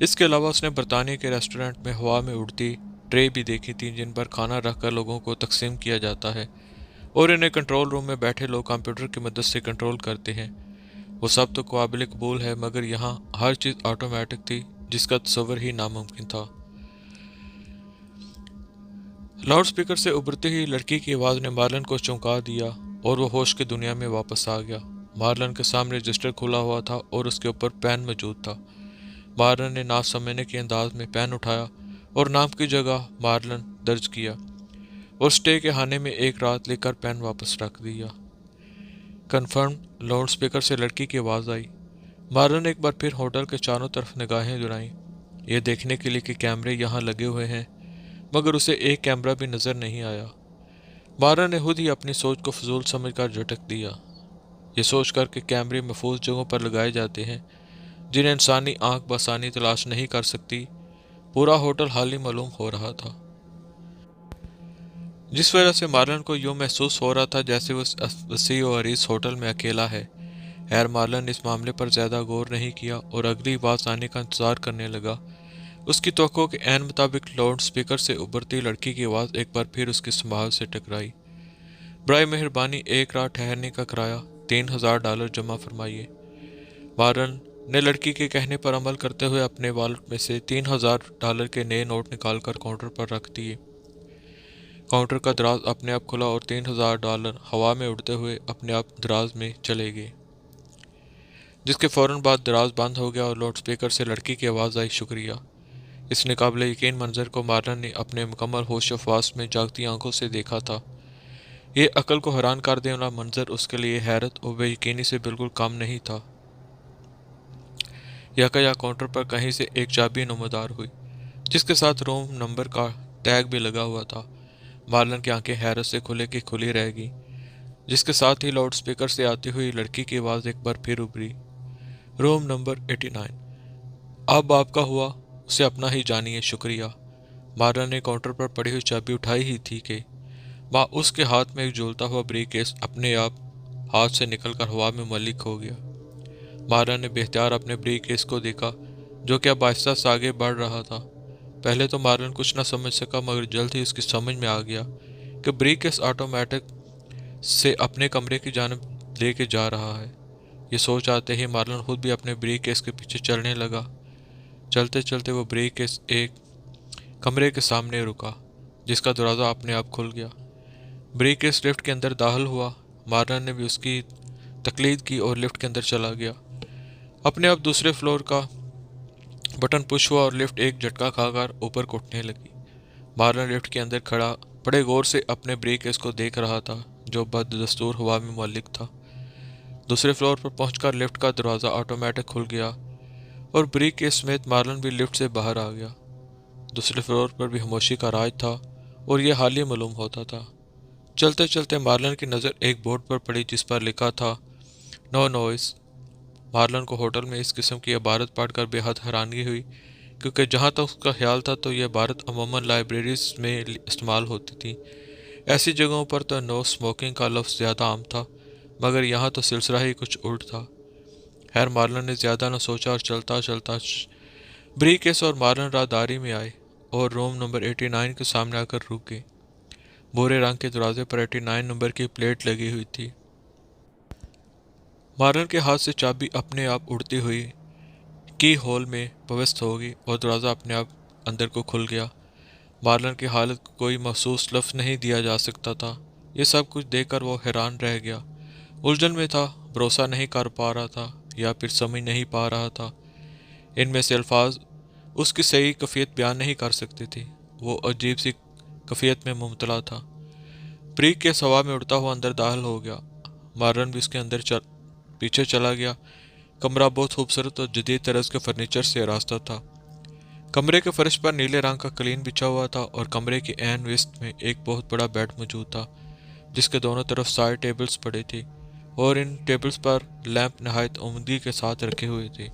اس کے علاوہ اس نے برطانیہ کے ریسٹورنٹ میں ہوا میں اڑتی ٹرے بھی دیکھی تھی جن پر کھانا رکھ کر لوگوں کو تقسیم کیا جاتا ہے اور انہیں کنٹرول روم میں بیٹھے لوگ کمپیوٹر کی مدد سے کنٹرول کرتے ہیں۔ وہ سب تو قابل قبول ہے، مگر یہاں ہر چیز آٹومیٹک تھی جس کا تصور ہی ناممکن تھا۔ لاؤڈ سپیکر سے ابھرتی ہوئی لڑکی کی آواز نے مارلن کو چونکا دیا اور وہ ہوش کی دنیا میں واپس آ گیا۔ مارلن کے سامنے رجسٹر کھلا ہوا تھا اور اس کے اوپر پین موجود تھا۔ مارلن نے نام سمجھنے کے انداز میں پین اٹھایا اور نام کی جگہ مارلن درج کیا اور سٹے کے خانے میں ایک رات لکھ کر پین واپس رکھ دیا۔ کنفرم، لاؤڈ سپیکر سے لڑکی کی آواز آئی۔ مارلن نے ایک بار پھر ہوٹل کے چاروں طرف نگاہیں دورائیں، یہ دیکھنے کے لیے کہ کیمرے یہاں لگے ہوئے ہیں، مگر اسے ایک کیمرہ بھی نظر نہیں آیا۔ مارلن نے خود ہی اپنی سوچ کو فضول سمجھ کر جھٹک دیا، یہ سوچ کر کہ کیمرے محفوظ جگہوں پر لگائے جاتے ہیں جنہیں انسانی آنکھ بآسانی تلاش نہیں کر سکتی۔ پورا ہوٹل خالی معلوم ہو رہا تھا، جس وجہ سے مارلن کو یوں محسوس ہو رہا تھا جیسے وہ اس وسیع و عریض ہوٹل میں اکیلا ہے۔ خیر، مارلن نے اس معاملے پر زیادہ غور نہیں کیا اور اگلی آواز آنے کا انتظار کرنے لگا۔ اس کی توقع کے عین مطابق لاؤڈ سپیکر سے ابھرتی لڑکی کی آواز ایک بار پھر اس کی سماعت سے ٹکرائی۔ برائے مہربانی ایک رات ٹھہرنے کا کرایہ $3000 جمع فرمائیے۔ مارلن نے لڑکی کے کہنے پر عمل کرتے ہوئے اپنے والٹ میں سے $3000 کے نئے نوٹ نکال کر کاؤنٹر پر رکھ دیے۔ کاؤنٹر کا دراز اپنے آپ کھلا اور $3000 ہوا میں اڑتے ہوئے اپنے آپ دراز میں چلے گئے، جس کے فوراً بعد دراز بند ہو گیا اور لاؤڈ سپیکر سے لڑکی کی آواز آئی، شکریہ۔ اس ناقابل یقین منظر کو مارلن نے اپنے مکمل ہوش و حواس میں جاگتی آنکھوں سے دیکھا تھا۔ یہ عقل کو حیران کر دینے والا منظر اس کے لیے حیرت اور بے یقینی سے بالکل کم نہیں تھا۔ یکا کاؤنٹر پر کہیں سے ایک چابی نمودار ہوئی جس کے ساتھ روم نمبر کا ٹیگ بھی لگا ہوا تھا۔ مارلن کی آنکھیں حیرت سے کھلے کی کھلی رہ گئی، جس کے ساتھ ہی لاؤڈ سپیکر سے آتی ہوئی لڑکی کی آواز ایک بار پھر ابھری، روم نمبر 89۔ اب آپ کا ہوا اسے اپنا ہی جانیے، شکریہ۔ مارلن نے کاؤنٹر پر پڑی ہوئی چابی اٹھائی ہی تھی کہ اس کے ہاتھ میں ایک جھولتا ہوا بریف کیس اپنے آپ ہاتھ سے نکل کر ہوا میں منعلق ہو گیا۔ مارلن نے بے اختیار اپنے بریف کیس کو دیکھا جو کہ اب آہستہ سے آگے بڑھ رہا تھا۔ پہلے تو مارلن کچھ نہ سمجھ سکا، مگر جلد ہی اس کی سمجھ میں آ گیا کہ بریف کیس آٹومیٹک سے اپنے کمرے کی جانب لے کے جا رہا ہے۔ یہ سوچ آتے ہی مارلن خود بھی اپنے بریف کیس کے پیچھے چلنے لگا۔ چلتے چلتے وہ بریف کیس ایک کمرے کے سامنے رکا جس کا دروازہ اپنے آپ کھل گیا۔ بریف کیس لفٹ کے اندر داخل ہوا۔ مارلن نے بھی اس کی تقلید کی اور لفٹ کے اندر چلا گیا۔ اپنے آپ دوسرے فلور کا بٹن پش ہوا اور لفٹ ایک جھٹکا کھا کر اوپر کو اٹھنے لگی۔ مارلن لفٹ کے اندر کھڑا بڑے غور سے اپنے بریف کیس کو دیکھ رہا تھا جو بدستور ہوا میں معلق تھا۔ دوسرے فلور پر پہنچ کر لفٹ کا دروازہ آٹومیٹک کھل گیا اور بریف کیس سمیت مارلن بھی لفٹ سے باہر آ گیا۔ دوسرے فلور پر بھی خاموشی کا راج تھا اور یہ حالی معلوم ہوتا تھا۔ چلتے چلتے مارلن کی نظر ایک بورڈ پر پڑی جس پر لکھا تھا، نو نوائز۔ مارلن کو ہوٹل میں اس قسم کی عبارت پڑھ کر بے حد حیرانگی ہوئی، کیونکہ جہاں تک اس کا خیال تھا تو یہ عبارت عموماً لائبریریز میں استعمال ہوتی تھی۔ ایسی جگہوں پر تو نو اسموکنگ کا لفظ زیادہ عام تھا، مگر یہاں تو سلسلہ ہی کچھ الٹ تھا۔ خیر، مارلن نے زیادہ نہ سوچا اور چلتا چلتا بریف کیس اور مارلن راہداری میں آئے اور روم نمبر 89 کے سامنے آ کر رک گئے۔ بھورے رنگ کے دروازے پر 89 نمبر کی پلیٹ لگی ہوئی تھی۔ مارلن کے ہاتھ سے چابی اپنے آپ اڑتی ہوئی کی ہول میں پوست ہوگی اور دروازہ اپنے آپ اندر کو کھل گیا۔ مارلن کی حالت کو کوئی محسوس لفظ نہیں دیا جا سکتا تھا۔ یہ سب کچھ دیکھ کر وہ حیران رہ گیا، الجھن میں تھا، بھروسہ نہیں کر پا رہا تھا یا پھر سمجھ نہیں پا رہا تھا۔ ان میں سے الفاظ اس کی صحیح کیفیت بیان نہیں کر سکتے تھے۔ وہ عجیب سی کیفیت میں مبتلا تھا۔ بریف کیس ہوا میں اڑتا ہوا اندر داخل ہو گیا۔ مارلن بھی اس کے اندر پیچھے چلا گیا۔ کمرہ بہت خوبصورت اور جدید طرز کے فرنیچر سے آراستہ تھا۔ کمرے کے فرش پر نیلے رنگ کا قالین بچھا ہوا تھا اور کمرے کے عین وسط میں ایک بہت بڑا بیڈ موجود تھا جس کے دونوں طرف سائڈ ٹیبلز پڑے تھے اور ان ٹیبلز پر لیمپ نہایت عمدگی کے ساتھ رکھے ہوئے تھے۔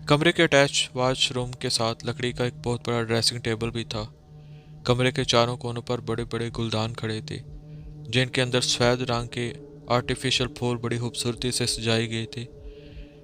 کمرے کے اٹیچ واش روم کے ساتھ لکڑی کا ایک بہت بڑا ڈریسنگ ٹیبل بھی تھا۔ کمرے کے چاروں کونوں پر بڑے بڑے گلدان کھڑے تھے جن کے اندر سفید رنگ کے آرٹیفیشل پھول بڑی خوبصورتی سے سجائے گئے تھے۔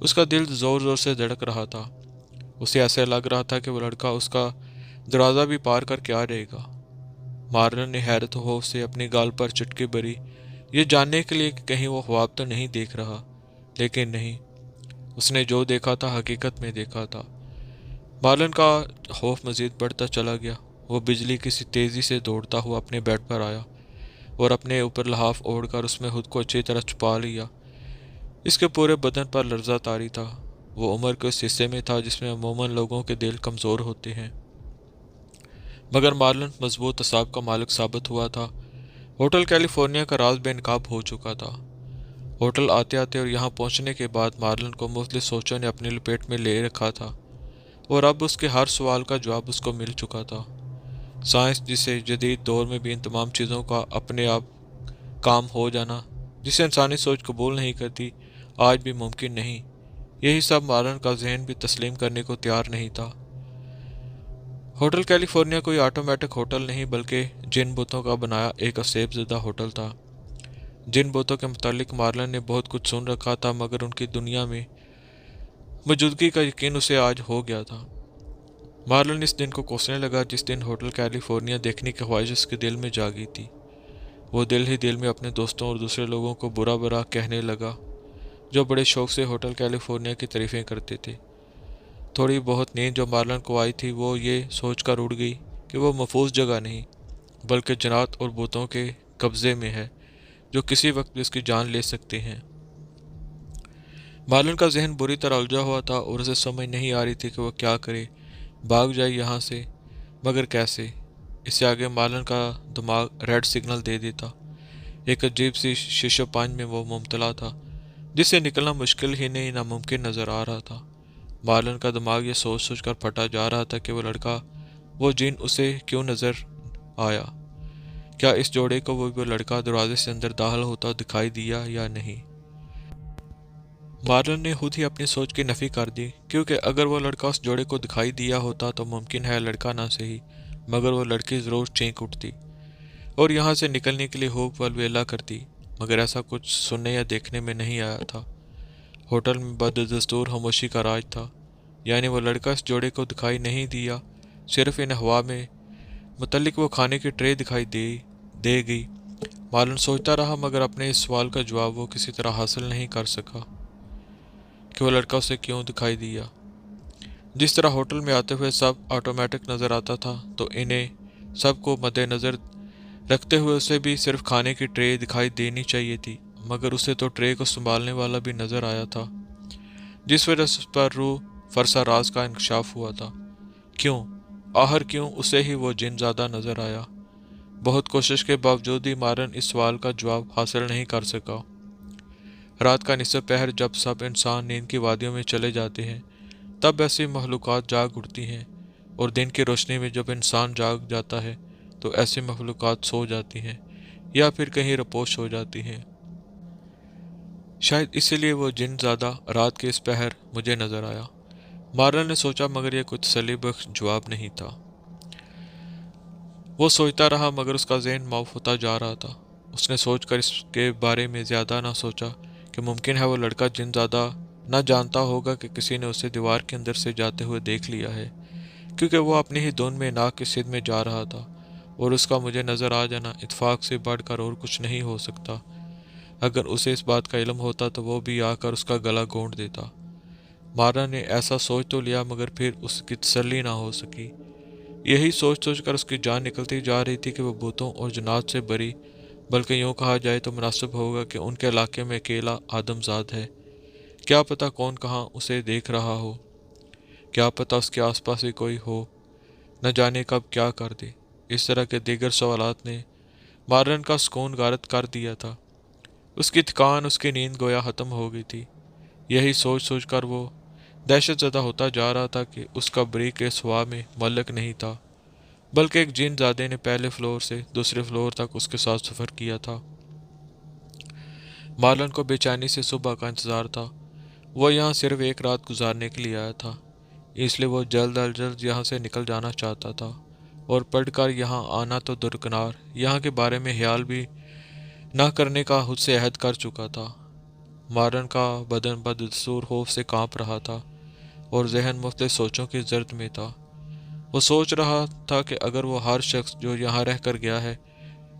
اس کا دل زور زور سے دھڑک رہا تھا۔ اسے ایسے لگ رہا تھا کہ وہ لڑکا اس کا دروازہ بھی پار کر کے آ رہے گا۔ مارلن نے حیرت و خوف سے اپنی گال پر چٹکی بری، یہ جاننے کے لیے کہ کہیں وہ خواب تو نہیں دیکھ رہا، لیکن نہیں، اس نے جو دیکھا تھا حقیقت میں دیکھا تھا۔ مارلن کا خوف مزید بڑھتا چلا گیا۔ وہ بجلی کی سی تیزی سے دوڑتا ہوا اپنے بیڈ پر آیا اور اپنے اوپر لحاف اوڑھ کر اس میں خود کو اچھی طرح چھپا لیا۔ اس کے پورے بدن پر لرزہ طاری تھا۔ وہ عمر کے اس حصے میں تھا جس میں عموماً لوگوں کے دل کمزور ہوتے ہیں، مگر مارلن مضبوط اعصاب کا مالک ثابت ہوا تھا۔ ہوٹل کیلیفورنیا کا راز بے نقاب ہو چکا تھا۔ ہوٹل آتے آتے اور یہاں پہنچنے کے بعد مارلن کو مختلف سوچوں نے اپنی لپیٹ میں لے رکھا تھا، اور اب اس کے ہر سوال کا جواب اس کو مل چکا تھا۔ سائنس جسے جدید دور میں بھی ان تمام چیزوں کا اپنے آپ کام ہو جانا، جسے انسانی سوچ قبول نہیں کرتی، آج بھی ممکن نہیں، یہی سب مارلن کا ذہن بھی تسلیم کرنے کو تیار نہیں تھا۔ ہوٹل کیلیفورنیا کوئی آٹومیٹک ہوٹل نہیں بلکہ جن بتوں کا بنایا ایک اسیب زدہ ہوٹل تھا۔ جن بتوں کے متعلق مارلن نے بہت کچھ سن رکھا تھا، مگر ان کی دنیا میں موجودگی کا یقین اسے آج ہو گیا تھا۔ مارلن اس دن کو کوسنے لگا جس دن ہوٹل کیلیفورنیا دیکھنے کی خواہش اس کے دل میں جاگی تھی۔ وہ دل ہی دل میں اپنے دوستوں اور دوسرے لوگوں کو برا برا کہنے لگا جو بڑے شوق سے ہوٹل کیلیفورنیا کی تعریفیں کرتے تھے۔ تھوڑی بہت نیند جو مارلن کو آئی تھی وہ یہ سوچ کر اڑ گئی کہ وہ محفوظ جگہ نہیں بلکہ جنات اور بتوں کے قبضے میں ہے جو کسی وقت بھی اس کی جان لے سکتے ہیں۔ مارلن کا ذہن بری طرح الجھا ہوا تھا اور اسے سمجھ نہیں آ رہی تھی کہ وہ کیا کرے، بھاگ جائے یہاں سے، مگر کیسے؟ اس سے آگے مارلن کا دماغ ریڈ سگنل دے دیتا۔ ایک عجیب سی شش و پنج میں وہ مبتلا تھا جس سے نکلنا مشکل ہی نہیں ناممکن نظر آ رہا تھا۔ مارلن کا دماغ یہ سوچ سوچ کر پھٹا جا رہا تھا کہ وہ لڑکا، وہ جن اسے کیوں نظر آیا؟ کیا اس جوڑے کو وہ لڑکا دروازے سے اندر داخل ہوتا دکھائی دیا یا نہیں؟ مارلن نے خود ہی اپنی سوچ کی نفی کر دی، کیونکہ اگر وہ لڑکا اس جوڑے کو دکھائی دیا ہوتا تو ممکن ہے لڑکا نہ صحیح مگر وہ لڑکی ضرور چینک اٹھتی اور یہاں سے نکلنے کے لیے ہوپ ولویلا کرتی، مگر ایسا کچھ سننے یا دیکھنے میں نہیں آیا تھا۔ ہوٹل میں بددستور خاموشی کا راج تھا، یعنی وہ لڑکا اس جوڑے کو دکھائی نہیں دیا، صرف ان ہوا میں متعلق وہ کھانے کی ٹرے دکھائی دے گئی۔ مارلن سوچتا رہا مگر اپنے اس سوال کا جواب وہ کسی طرح حاصل نہیں کر سکا کہ وہ لڑکا اسے کیوں دکھائی دیا۔ جس طرح ہوٹل میں آتے ہوئے سب آٹومیٹک نظر آتا تھا تو انہیں سب کو مد نظر رکھتے ہوئے اسے بھی صرف کھانے کی ٹرے دکھائی دینی چاہیے تھی، مگر اسے تو ٹرے کو سنبھالنے والا بھی نظر آیا تھا، جس وجہ سے اس پر روح فرسا راز کا انکشاف ہوا تھا۔ کیوں؟ آخر کیوں اسے ہی وہ جن زیادہ نظر آیا؟ بہت کوشش کے باوجود بھی مارلن اس سوال کا جواب حاصل نہیں کر سکا۔ رات کا نصف پہر جب سب انسان نیند کی وادیوں میں چلے جاتے ہیں تب ایسی مخلوقات جاگ اٹھتی ہیں، اور دن کی روشنی میں جب انسان جاگ جاتا ہے تو ایسی مخلوقات سو جاتی ہیں یا پھر کہیں رپوش ہو جاتی ہیں۔ شاید اسی لیے وہ جن زیادہ رات کے اس پہر مجھے نظر آیا، مارلن نے سوچا، مگر یہ کوئی تسلی بخش جواب نہیں تھا۔ وہ سوچتا رہا مگر اس کا ذہن معاف ہوتا جا رہا تھا۔ اس نے سوچ کر اس کے بارے میں زیادہ نہ سوچا کہ ممکن ہے وہ لڑکا جن زیادہ نہ جانتا ہوگا کہ کسی نے اسے دیوار کے اندر سے جاتے ہوئے دیکھ لیا ہے، کیونکہ وہ اپنی ہی دھن میں ناک کی سدھ میں جا رہا تھا، اور اس کا مجھے نظر آ جانا اتفاق سے بڑھ کر اور کچھ نہیں ہو سکتا۔ اگر اسے اس بات کا علم ہوتا تو وہ بھی آ کر اس کا گلا گھونٹ دیتا۔ مارلن نے ایسا سوچ تو لیا مگر پھر اس کی تسلی نہ ہو سکی۔ یہی سوچ سوچ کر اس کی جان نکلتی جا رہی تھی کہ وہ بتوں اور جنات سے بری، بلکہ یوں کہا جائے تو مناسب ہوگا کہ ان کے علاقے میں اکیلا آدم زاد ہے۔ کیا پتہ کون کہاں اسے دیکھ رہا ہو، کیا پتہ اس کے آس پاس ہی کوئی ہو، نہ جانے کب کیا کر دے۔ اس طرح کے دیگر سوالات نے مارلن کا سکون غارت کر دیا تھا۔ اس کی تھکان، اس کی نیند گویا ختم ہو گئی تھی۔ یہی سوچ سوچ کر وہ دہشت زدہ ہوتا جا رہا تھا کہ اس کا بریک اس ہوا میں معلق نہیں تھا، بلکہ ایک جن زادے نے پہلے فلور سے دوسرے فلور تک اس کے ساتھ سفر کیا تھا۔ مارلن کو بے چینی سے صبح کا انتظار تھا۔ وہ یہاں صرف ایک رات گزارنے کے لیے آیا تھا، اس لیے وہ جلد از جلد یہاں سے نکل جانا چاہتا تھا، اور پڑھ کر یہاں آنا تو درکنار یہاں کے بارے میں خیال بھی نہ کرنے کا خود سے عہد کر چکا تھا۔ مارلن کا بدن بدستور خوف سے کانپ رہا تھا اور ذہن مختلف سوچوں کی زرد میں تھا۔ وہ سوچ رہا تھا کہ اگر وہ ہر شخص جو یہاں رہ کر گیا ہے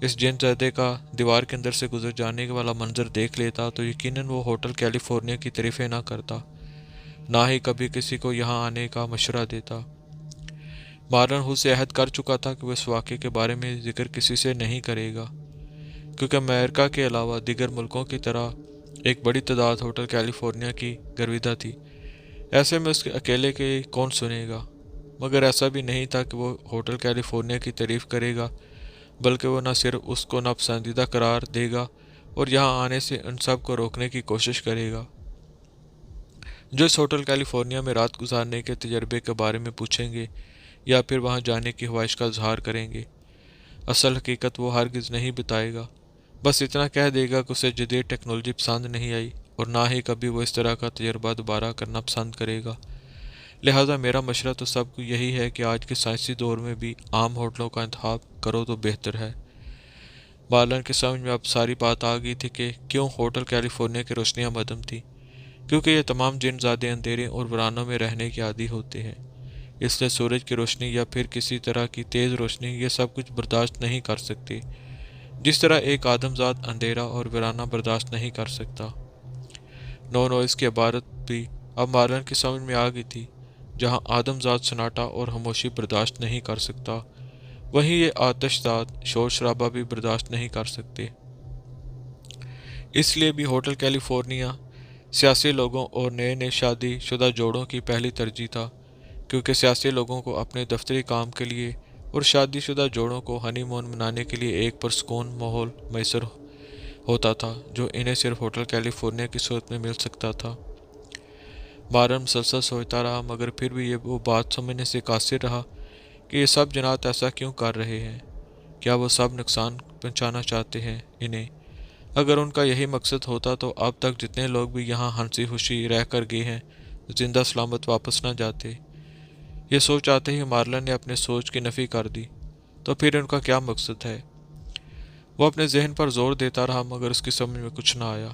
اس جن زدے کا دیوار کے اندر سے گزر جانے والا منظر دیکھ لیتا تو یقیناً وہ ہوٹل کیلیفورنیا کی تعریفیں نہ کرتا، نہ ہی کبھی کسی کو یہاں آنے کا مشورہ دیتا۔ مارلن خود سے عہد کر چکا تھا کہ وہ اس واقعے کے بارے میں ذکر کسی سے نہیں کرے گا، کیونکہ امریکہ کے علاوہ دیگر ملکوں کی طرح ایک بڑی تعداد ہوٹل کیلیفورنیا کی گرویدہ تھی۔ ایسے میں اس کے اکیلے کے کون سنے گا؟ مگر ایسا بھی نہیں تھا کہ وہ ہوٹل کیلیفورنیا کی تعریف کرے گا، بلکہ وہ نہ صرف اس کو ناپسندیدہ قرار دے گا اور یہاں آنے سے ان سب کو روکنے کی کوشش کرے گا جو اس ہوٹل کیلیفورنیا میں رات گزارنے کے تجربے کے بارے میں پوچھیں گے یا پھر وہاں جانے کی خواہش کا اظہار کریں گے۔ اصل حقیقت وہ ہرگز نہیں بتائے گا، بس اتنا کہہ دے گا کہ اسے جدید ٹیکنالوجی پسند نہیں آئی اور نہ ہی کبھی وہ اس طرح کا تجربہ دوبارہ کرنا پسند کرے گا۔ لہٰذا میرا مشورہ تو سب کو یہی ہے کہ آج کے سائنسی دور میں بھی عام ہوٹلوں کا انتخاب کرو تو بہتر ہے۔ مارلن کی سمجھ میں اب ساری بات آ گئی تھی کہ کیوں ہوٹل کیلیفورنیا کی روشنیاں مدم تھی، کیونکہ یہ تمام جن زادے اندھیرے اور ویرانوں میں رہنے کے عادی ہوتے ہیں، اس لیے سورج کی روشنی یا پھر کسی طرح کی تیز روشنی یہ سب کچھ برداشت نہیں کر سکتے، جس طرح ایک آدم زاد اندھیرا اور ویرانہ برداشت نہیں کر سکتا۔ نو اس کی عبارت بھی اب مارلن کی سمجھ میں آ گئی تھی۔ جہاں آدم زاد سناٹا اور خاموشی برداشت نہیں کر سکتا، وہیں یہ آتش زاد شور شرابہ بھی برداشت نہیں کر سکتے۔ اس لیے بھی ہوٹل کیلیفورنیا سیاسی لوگوں اور نئے نئے شادی شدہ جوڑوں کی پہلی ترجیح تھا، کیونکہ سیاسی لوگوں کو اپنے دفتری کام کے لیے اور شادی شدہ جوڑوں کو ہنی مون منانے کے لیے ایک پرسکون ماحول میسر ہوتا تھا جو انہیں صرف ہوٹل کیلیفورنیا کی صورت میں مل سکتا تھا۔ مارلن مسلسل سوچتا رہا، مگر پھر بھی یہ وہ بات سمجھنے سے قاصر رہا کہ یہ سب جنات ایسا کیوں کر رہے ہیں؟ کیا وہ سب نقصان پہنچانا چاہتے ہیں انہیں؟ اگر ان کا یہی مقصد ہوتا تو اب تک جتنے لوگ بھی یہاں ہنسی خوشی رہ کر گئے ہیں زندہ سلامت واپس نہ جاتے۔ یہ سوچ آتے ہی مارلن نے اپنے سوچ کی نفی کر دی۔ تو پھر ان کا کیا مقصد ہے؟ وہ اپنے ذہن پر زور دیتا رہا، مگر اس کی سمجھ میں کچھ نہ آیا۔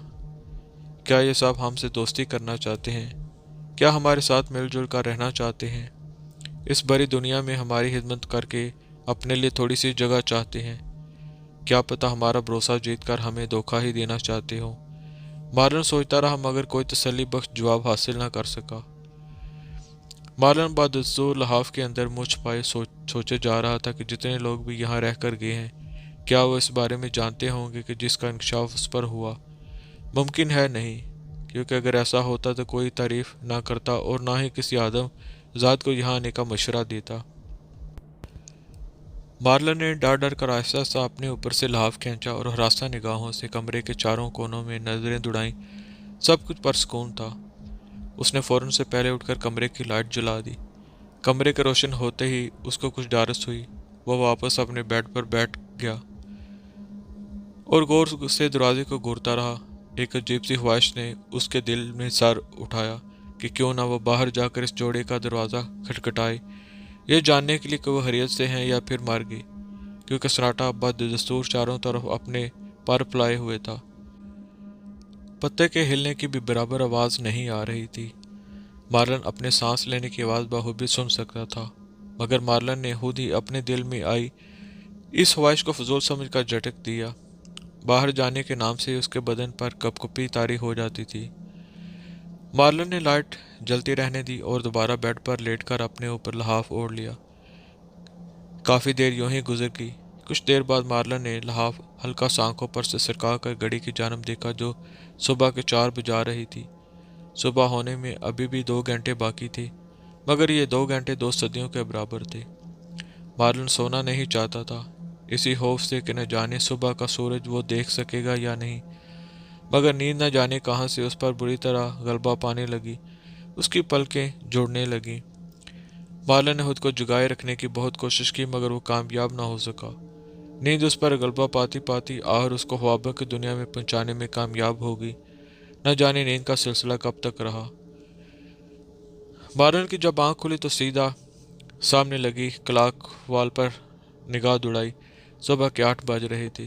کیا یہ سب ہم سے دوستی کرنا چاہتے ہیں؟ کیا ہمارے ساتھ مل جل کر رہنا چاہتے ہیں؟ اس بڑی دنیا میں ہماری خدمت کر کے اپنے لیے تھوڑی سی جگہ چاہتے ہیں؟ کیا پتہ ہمارا بھروسہ جیت کر ہمیں دھوکہ ہی دینا چاہتے ہوں؟ مارلن سوچتا رہا، مگر کوئی تسلی بخش جواب حاصل نہ کر سکا۔ مارلن بدستور لحاف کے اندر منہ چھپائے سوچے جا رہا تھا کہ جتنے لوگ بھی یہاں رہ کر گئے ہیں کیا وہ اس بارے میں جانتے ہوں گے کہ جس کا انکشاف اس پر ہوا؟ ممکن ہے نہیں، کیونکہ اگر ایسا ہوتا تو کوئی تعریف نہ کرتا اور نہ ہی کسی آدم ذات کو یہاں آنے کا مشورہ دیتا۔ مارلن نے ڈر ڈر کر آہستہ آہستہ اپنے اوپر سے لحاف کھینچا اور ہراساں نگاہوں سے کمرے کے چاروں کونوں میں نظریں دوڑائیں۔ سب کچھ پرسکون تھا۔ اس نے فوراً سے پہلے اٹھ کر کمرے کی لائٹ جلا دی۔ کمرے کے روشن ہوتے ہی اس کو کچھ ڈھارس ہوئی۔ وہ واپس اپنے بیڈ پر بیٹھ گیا اور غور سے دروازے کو گھورتا رہا۔ ایک عجیب سی خواہش نے اس کے دل میں سر اٹھایا کہ کیوں نہ وہ باہر جا کر اس جوڑے کا دروازہ کھٹکھٹائے، یہ جاننے کے لیے کہ وہ خیریت سے ہیں یا پھر مر گئے، کیونکہ سناٹا بدستور چاروں طرف اپنے پر پھیلائے ہوئے تھا۔ پتے کے ہلنے کی بھی برابر آواز نہیں آ رہی تھی۔ مارلن اپنے سانس لینے کی آواز بخوبی سن سکتا تھا، مگر مارلن نے خود ہی اپنے دل میں آئی اس خواہش کو فضول سمجھ کر جھٹک دیا۔ باہر جانے کے نام سے اس کے بدن پر کپ کپی طاری ہو جاتی تھی۔ مارلن نے لائٹ جلتی رہنے دی اور دوبارہ بیڈ پر لیٹ کر اپنے اوپر لحاف اوڑھ لیا۔ کافی دیر یوں ہی گزر گئی۔ کچھ دیر بعد مارلن نے لحاف ہلکا سا آنکھوں پر سے سرکا کر گھڑی کی جانب دیکھا جو صبح کے 4 بجا رہی تھی۔ صبح ہونے میں ابھی بھی 2 گھنٹے باقی تھے، مگر یہ 2 گھنٹے 2 صدیوں کے برابر تھے۔ مارلن سونا نہیں چاہتا تھا، اسی خوف سے کہ نہ جانے صبح کا سورج وہ دیکھ سکے گا یا نہیں، مگر نیند نہ جانے کہاں سے اس پر بری طرح غلبہ پانے لگی۔ اس کی پلکیں جڑنے لگیں۔ مارلن نے خود کو جگائے رکھنے کی بہت کوشش کی، مگر وہ کامیاب نہ ہو سکا۔ نیند اس پر غلبہ پاتی پاتی آخر اس کو خوابوں کی دنیا میں پہنچانے میں کامیاب ہو گئی۔ نہ جانے نیند کا سلسلہ کب تک رہا۔ مارلن کی جب آنکھ کھلی تو سیدھا سامنے لگی کلاک وال پر نگاہ دوڑائی۔ صبح کے 8 بج رہے تھے۔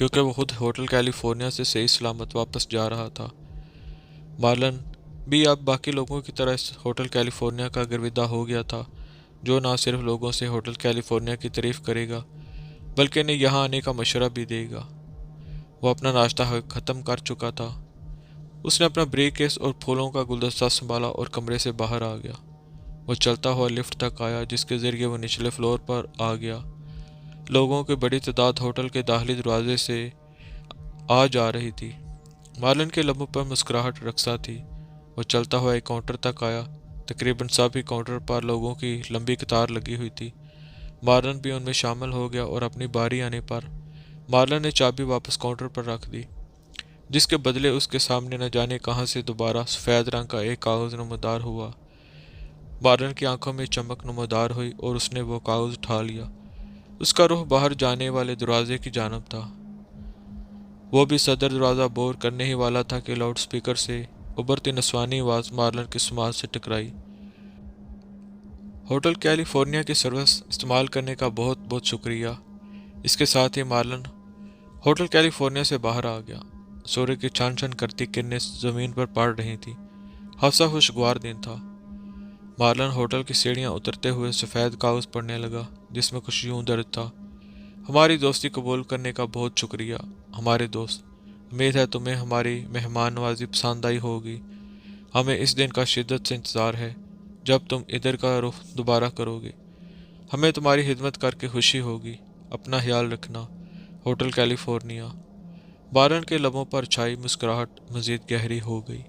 کیونکہ وہ خود ہوٹل کیلیفورنیا سے صحیح سلامت واپس جا رہا تھا۔ مارلن بھی اب باقی لوگوں کی طرح اس ہوٹل کیلیفورنیا کا گرویدہ ہو گیا تھا، جو نہ صرف لوگوں سے ہوٹل کیلیفورنیا کی تعریف کرے گا بلکہ انہیں یہاں آنے کا مشورہ بھی دے گا۔ وہ اپنا ناشتہ ختم کر چکا تھا۔ اس نے اپنا بریف کیس اور پھولوں کا گلدستہ سنبھالا اور کمرے سے باہر آ گیا۔ وہ چلتا ہوا لفٹ تک آیا جس کے ذریعے وہ نچلے فلور پر آ گیا۔ لوگوں کی بڑی تعداد ہوٹل کے داخلی دروازے سے آ جا رہی تھی۔ مارلن کے لبوں پر مسکراہٹ رقصہ تھی۔ وہ چلتا ہوا ایک کاؤنٹر تک آیا۔ تقریباً سبھی کاؤنٹر پر لوگوں کی لمبی قطار لگی ہوئی تھی۔ مارلن بھی ان میں شامل ہو گیا اور اپنی باری آنے پر مارلن نے چابی واپس کاؤنٹر پر رکھ دی، جس کے بدلے اس کے سامنے نہ جانے کہاں سے دوبارہ سفید رنگ کا ایک کاغذ نمودار ہوا۔ مارلن کی آنکھوں میں چمک نمودار ہوئی اور اس نے وہ کاغذ اٹھا لیا۔ اس کا رخ باہر جانے والے دروازے کی جانب تھا۔ وہ بھی صدر دروازہ بور کرنے ہی والا تھا کہ لاؤڈ سپیکر سے ابھرتی نسوانی آواز مارلن کی سماعت سے ٹکرائی۔ ہوٹل کیلیفورنیا کی سروس استعمال کرنے کا بہت بہت شکریہ۔ اس کے ساتھ ہی مارلن ہوٹل کیلیفورنیا سے باہر آ گیا۔ سورج کی چھن چھن کرتی کرنیں زمین پر پڑ رہی تھیں۔ ہفتہ خوشگوار دن تھا۔ مارلن ہوٹل کی سیڑھیاں اترتے ہوئے سفید کاغذ پڑھنے لگا جس میں کچھ یوں درج تھا: ہماری دوستی قبول کرنے کا بہت شکریہ ہمارے دوست، امید ہے تمہیں ہماری مہمان نوازی پسند آئی ہوگی۔ ہمیں اس دن کا شدت سے انتظار ہے جب تم ادھر کا رخ دوبارہ کرو گے۔ ہمیں تمہاری خدمت کر کے خوشی ہوگی۔ اپنا خیال رکھنا، ہوٹل کیلیفورنیا۔ مارلن کے لبوں پر چھائی مسکراہٹ مزید گہری ہو گئی۔